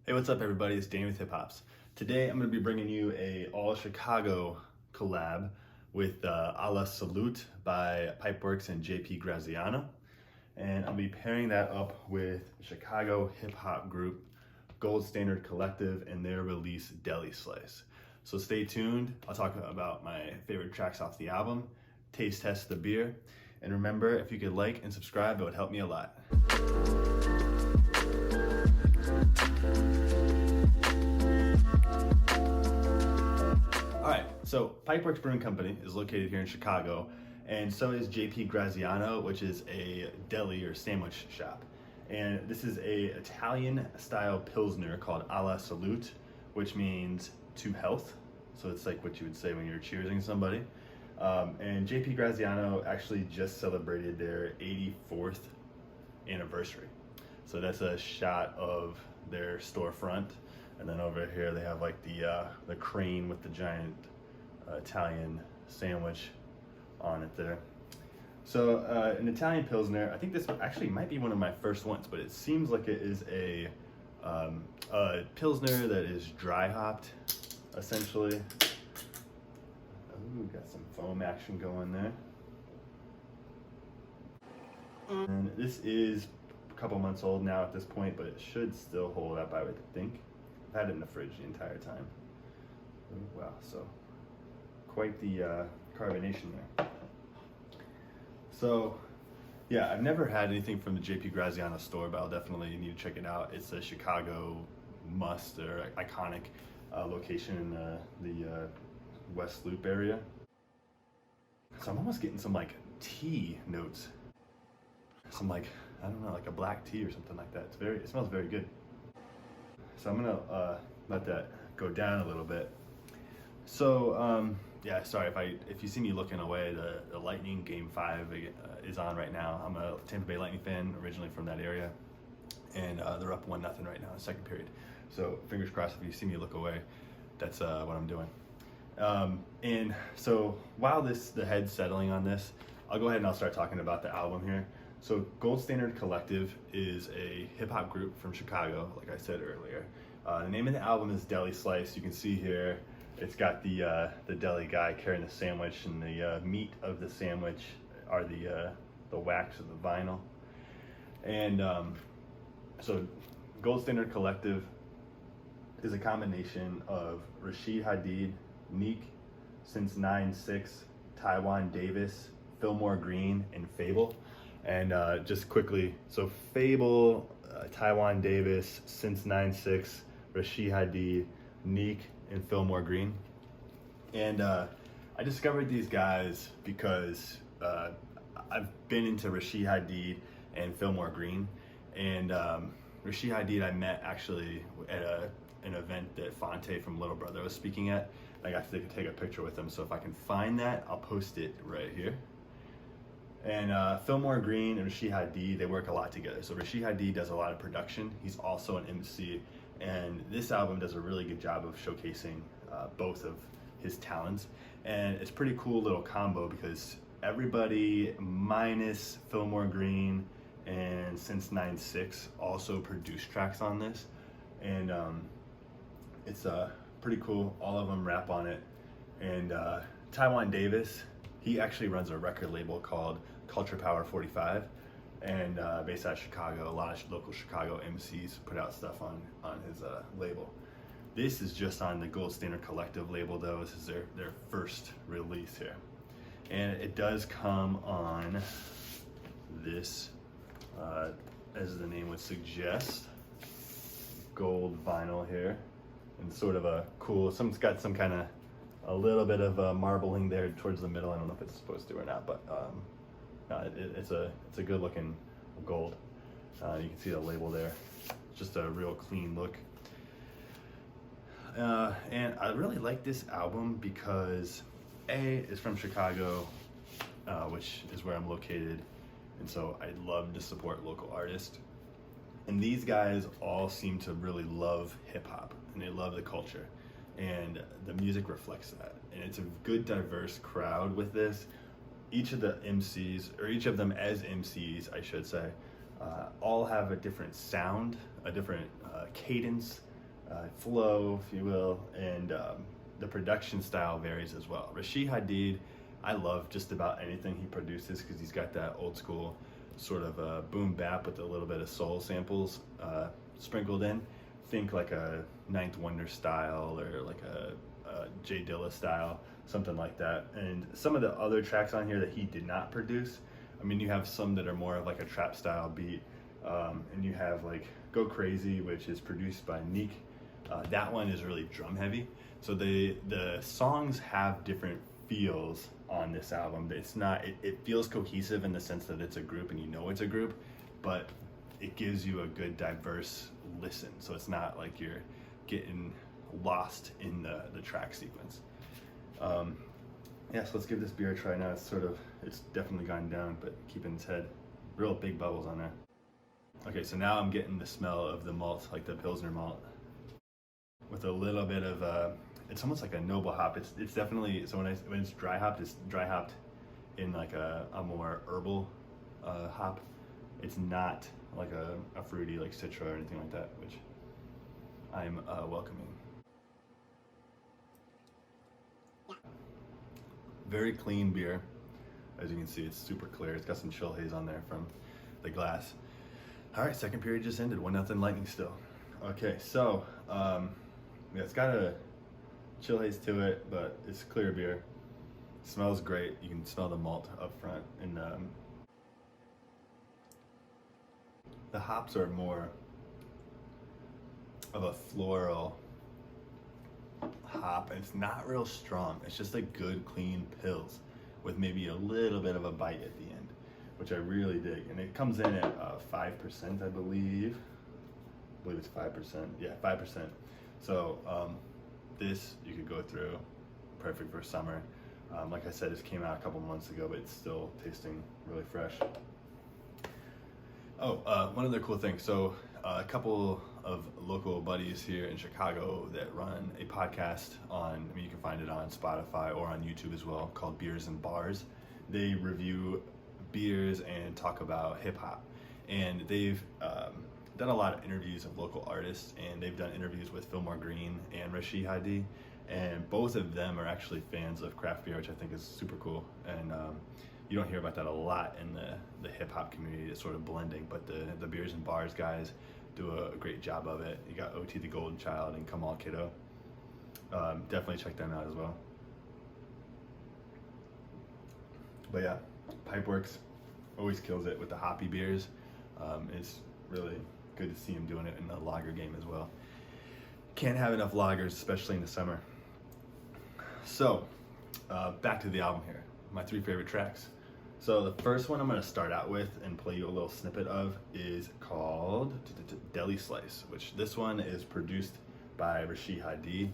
Hey, what's up everybody? It's Danny with Hip Hops. Today I'm going to be bringing you a all Chicago collab with Alla Salute by Pipeworks and JP Graziano. And I'll be pairing that up with Chicago hip hop group Gold Standard Collective and their release Deli Slice. So stay tuned. I'll talk about my favorite tracks off the album, taste test the beer, and remember, if you could like and subscribe, it would help me a lot. Alright, so Pipeworks Brewing Company is located here in Chicago, and so is JP Graziano, which is a deli or sandwich shop. And this is a Italian style Pilsner called Alla Salute, which means to health. So it's like what you would say when you're cheersing somebody. And JP Graziano actually just celebrated their 84th anniversary. So that's a shot of their storefront. And then over here they have like the crane with the giant Italian sandwich on it there. So an Italian Pilsner, I think this actually might be one of my first ones, but it seems like it is a Pilsner that is dry hopped, essentially. Ooh, got some foam action going there. And this is a couple months old now at this point, but it should still hold up, I would think. I've had it in the fridge the entire time. Ooh, wow, so quite the carbonation there. So yeah, I've never had anything from the JP Graziano store, but I'll definitely need to check it out. It's a Chicago must or iconic location in the West Loop area. So I'm almost getting some like tea notes. Some like, I don't know, like a black tea or something like that. It smells very good. So I'm gonna let that go down a little bit. So yeah, sorry if you see me looking away. The Lightning Game 5 is on right now. I'm a Tampa Bay Lightning fan, originally from that area, and they're up 1-0 right now in the second period. So fingers crossed if you see me look away, that's what I'm doing. And so while the head's settling on this, I'll go ahead and I'll start talking about the album here. So Gold Standard Collective is a hip hop group from Chicago, like I said earlier. The name of the album is Deli Slice. You can see here, it's got the deli guy carrying the sandwich, and the meat of the sandwich are the wax of the vinyl. And so Gold Standard Collective is a combination of Rashid Hadee, Neak, since 9-6, Taiwan Davis, Philmore Green, and F.A.B.L.E. And just quickly, so F.A.B.L.E, Taiwan Davis, since 9-6, Rashid Hadee, Neak, and Philmore Green. And I discovered these guys because I've been into Rashid Hadee and Philmore Green. And Rashid Hadee I met actually at an event that Fonte from Little Brother was speaking at. I got to take a picture with him, so if I can find that, I'll post it right here. And Philmore Green and Rashid Hadee, they work a lot together. So Rashid Hadee does a lot of production. He's also an MC, and this album does a really good job of showcasing both of his talents. And it's a pretty cool little combo because everybody minus Philmore Green and Since 9-6 also produced tracks on this. And it's pretty cool. All of them rap on it. And Taiwan Davis, he actually runs a record label called Culture Power 45, and based out of Chicago. A lot of local Chicago MCs put out stuff on his label. This is just on the Gold Standard Collective label though. This is their first release here. And it does come on this, as the name would suggest, gold vinyl here. And sort of a cool, it's got some kind of, a little bit of marbling there towards the middle. I don't know if it's supposed to or not, but no, it's a good looking gold. You can see the label there. It's just a real clean look. And I really like this album because it's from Chicago, which is where I'm located. And so I love to support local artists. And these guys all seem to really love hip hop and they love the culture. And the music reflects that. And it's a good diverse crowd with this. Each of the MCs, or each of them as MCs, I should say, all have a different sound, a different cadence, flow, if you will, and the production style varies as well. Rashid Hadee, I love just about anything he produces because he's got that old school sort of boom bap with a little bit of soul samples sprinkled in. Think like a Ninth Wonder style or like a J Dilla style, something like that. And some of the other tracks on here that he did not produce, I mean, you have some that are more of like a trap style beat, and you have like Go Crazy, which is produced by Neak. That one is really drum heavy. So the songs have different feels on this album. It's not, it feels cohesive in the sense that it's a group and you know it's a group, but it gives you a good diverse listen. So it's not like you're getting lost in the track sequence. Yeah, so let's give this beer a try now. It's definitely gone down, but keeping its head. Real big bubbles on there. Okay, so now I'm getting the smell of the malt, like the Pilsner malt, with a little bit of it's almost like a noble hop. It's definitely, so when it's dry hopped, it's dry hopped in like a more herbal hop. It's not like a fruity like Citra or anything like that, which I'm welcoming. Very clean beer. As you can see, it's super clear. It's got some chill haze on there from the glass. All right, second period just ended. 1-0 Lightning still. Okay, so yeah, it's got a chill haze to it, but it's clear beer. It smells great. You can smell the malt up front, and the hops are more of a floral hop, and it's not real strong. It's just a good clean Pils with maybe a little bit of a bite at the end, which I really dig. And it comes in at 5%, I believe. I believe it's 5%. Yeah, 5%. So this you could go through, perfect for summer. Like I said, this came out a couple months ago, but it's still tasting really fresh. Oh, one other cool thing. So a couple of local buddies here in Chicago that run a podcast on, I mean, you can find it on Spotify or on YouTube as well, called Beers and Bars. They review beers and talk about hip hop. And they've done a lot of interviews of local artists, and they've done interviews with Philmore Green and Rashid Hadee. And both of them are actually fans of craft beer, which I think is super cool. And you don't hear about that a lot in the hip hop community. It's sort of blending, but the Beers and Bars guys do a great job of it. You got OT the Golden Child and Kamal Kiddo. Definitely check them out as well. But yeah, Pipeworks always kills it with the hoppy beers. It's really good to see him doing it in the lager game as well. Can't have enough lagers, especially in the summer. So, back to the album here. My 3 favorite tracks. So the first one I'm going to start out with and play you a little snippet of is called Deli Slice, which this one is produced by Rashid Hadee.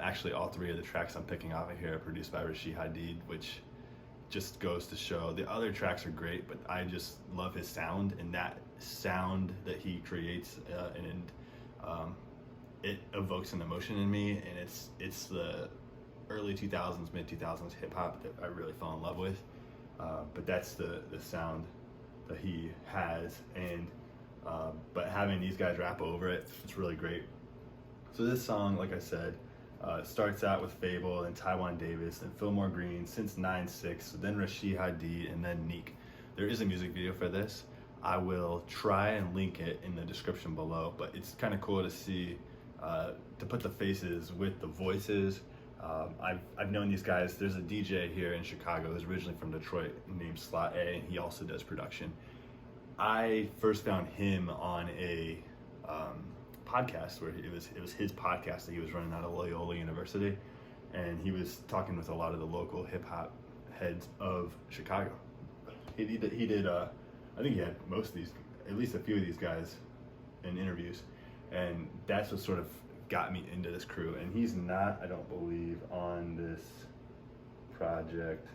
Actually, all 3 of the tracks I'm picking off of here are produced by Rashid Hadee, which just goes to show the other tracks are great, but I just love his sound, and that sound that he creates, it evokes an emotion in me, and it's the early 2000s, mid 2000s hip hop that I really fell in love with. But that's the sound that he has, and but having these guys rap over it, it's really great. So this song, like I said, starts out with F.A.B.L.E. and Taiwan Davis and Philmore Green since 9/6, then Rashid Hadee, and then Neak. There is a music video for this. I will try and link it in the description below, but it's kind of cool to see, to put the faces with the voices. I've known these guys. There's a DJ here in Chicago who's originally from Detroit named Slot A, and he also does production. I first found him on a podcast where it was his podcast that he was running out of Loyola University, and he was talking with a lot of the local hip hop heads of Chicago. He did I think he had most of these, at least a few of these guys in interviews, and that's what sort of got me into this crew. And he's not, I don't believe, on this project.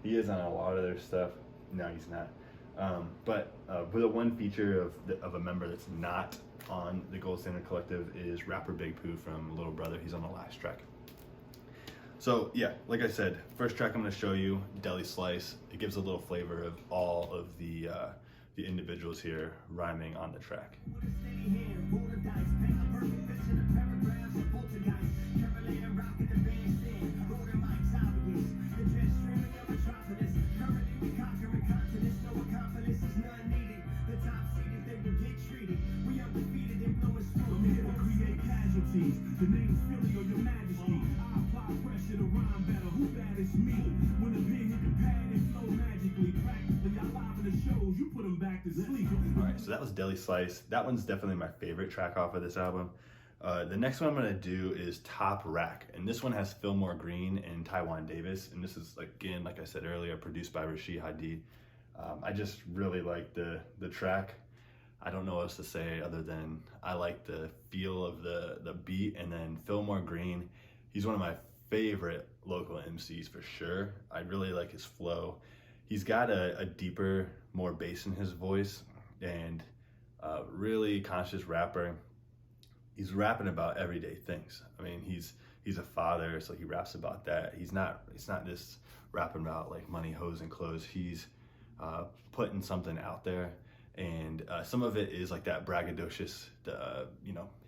He is on a lot of their stuff. No, he's not. But the one feature of a member that's not on the Gold Standard Collective is rapper Big Pooh from Little Brother. He's on the last track. So yeah, like I said, first track I'm going to show you, Deli Slice. It gives a little flavor of all of the individuals here rhyming on the track. travesties. The name's Philly or your majesty. I apply pressure to rhyme better. Who bad is me? When the pen hit the pad, it flow magically. Practically, I live in the shows. You put them back to sleep. Alright, so that was Deli Slice. That one's definitely my favorite track off of this album. The next one I'm going to do is Top Rack, and this one has Philmore Green and Taiwan Davis, and this is, again, like I said earlier, produced by Rashid Hadee. I just really like the track. I don't know what else to say other than I like the feel of the beat, and then Philmore Green, he's one of my favorite local MCs for sure. I really like his flow. He's got a deeper, more bass in his voice, and really conscious rapper. He's rapping about everyday things. I mean, he's a father, so he raps about that. It's not just rapping about like money, hoes, and clothes. He's putting something out there, and some of it is like that braggadocious.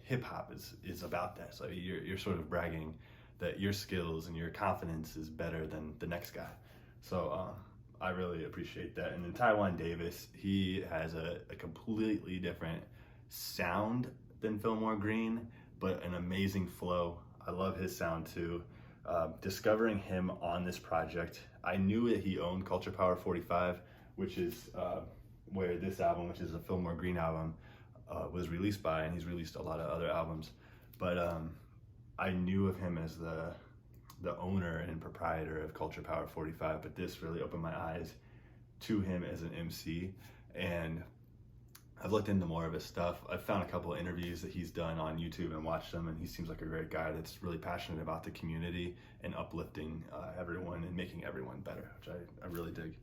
Hip hop is about that. So you're sort of bragging that your skills and your confidence is better than the next guy. So I really appreciate that. And then Taiwan Davis, he has a completely different sound than Philmore Green, but an amazing flow. I love his sound too. Discovering him on this project, I knew that he owned Culture Power 45, which is where this album, which is a Philmore Green album, was released by, and he's released a lot of other albums. But I knew of him as the owner and proprietor of Culture Power 45, but this really opened my eyes to him as an MC, and I've looked into more of his stuff. I've found a couple of interviews that he's done on YouTube and watched them, and he seems like a great guy that's really passionate about the community and uplifting everyone and making everyone better, which I really dig.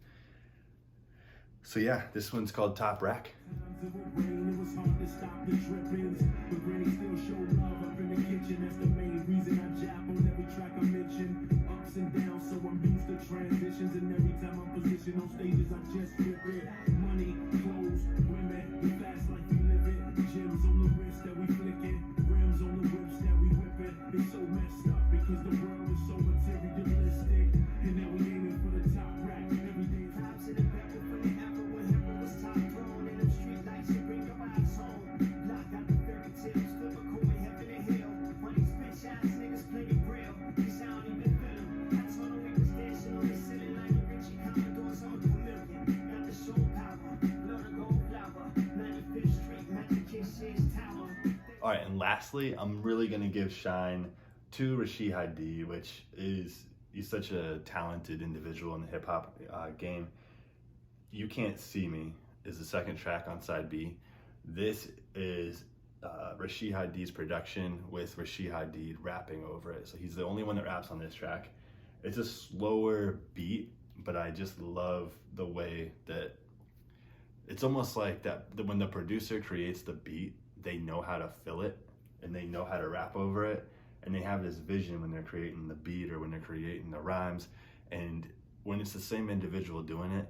So yeah, this one's called Top Rack. It was hard to stop the drippings, but Granny still showed love up in the kitchen. That's the main reason I jab on every track I mention. Ups and downs, so I'm used to transitions, and every time I'm positioned on stages, I just flip it. Money, clothes, women, the fast life we live it. Gems on the wrist that we flick it, rims on the whips that we whip it. It's so messed up because the world is so materialistic, and now we aiming for the top rack every day. Pops in the back of the apple when heaven was top thrown in them street lights. You bring your eyes home, block out the fairy tales, flip a coin, heaven and hell. Money's bitch ass niggas play it real. This I don't even feel them. I told them we was dancing on the ceiling like a Richie Commodores on the million. Got the show power, love the gold flower, 95th Street, Magic Kiss Tower. All right, and lastly, I'm really gonna give shine to Rashid Hadee, which he's such a talented individual in the hip hop game. You Can't See Me is the second track on side B. This is Rashid Hadee's production with Rashid Hadee rapping over it. So he's the only one that raps on this track. It's a slower beat, but I just love the way that it's almost like that when the producer creates the beat, they know how to fill it and they know how to rap over it, and they have this vision when they're creating the beat or when they're creating the rhymes. And when it's the same individual doing it,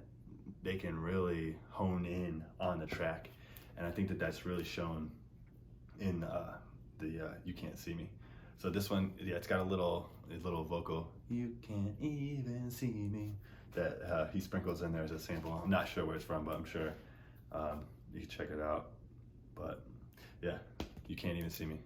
they can really hone in on the track. And I think that that's really shown in the You Can't See Me. So this one, yeah, it's got a little vocal, you can't even see me, that he sprinkles in there as a sample. I'm not sure where it's from, but I'm sure you can check it out. But yeah, You Can't Even See Me.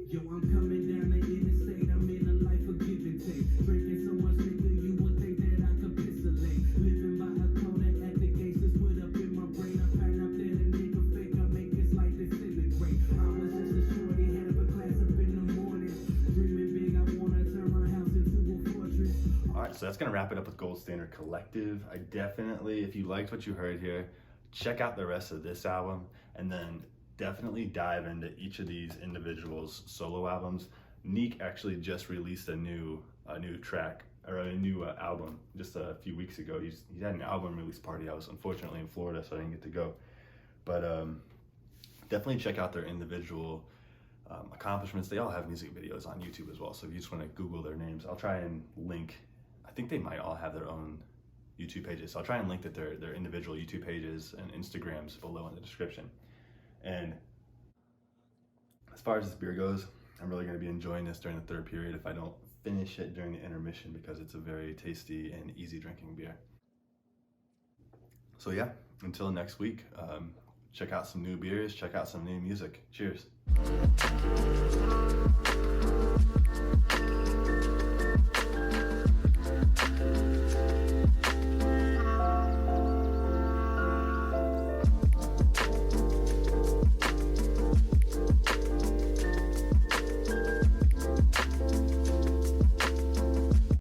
Yo, I'm coming down the interstate, I'm in a life of give and take. Breaking so much nigga, you would think that I could pistolate. Living by a Kodak at the gangsters put up in my brain. I find out that a nigga fake, I make his life disintegrate. I was just a shorty, head of a class up in the morning. Dreaming big, I wanna turn my house into a fortress. Alright, so that's gonna wrap it up with Gold Standard Collective. I definitely, if you liked what you heard here, check out the rest of this album, and then definitely dive into each of these individuals' solo albums. Neak actually just released a new track, or a new album just a few weeks ago. He had an album release party. I was unfortunately in Florida, so I didn't get to go. But definitely check out their individual accomplishments. They all have music videos on YouTube as well, so if you just want to Google their names, I'll try and link. I think they might all have their own YouTube pages, so I'll try and link their individual YouTube pages and Instagrams below in the description. And as far as this beer goes, I'm really going to be enjoying this during the third period if I don't finish it during the intermission, because it's a very tasty and easy drinking beer. So yeah, until next week, check out some new beers, check out some new music. Cheers.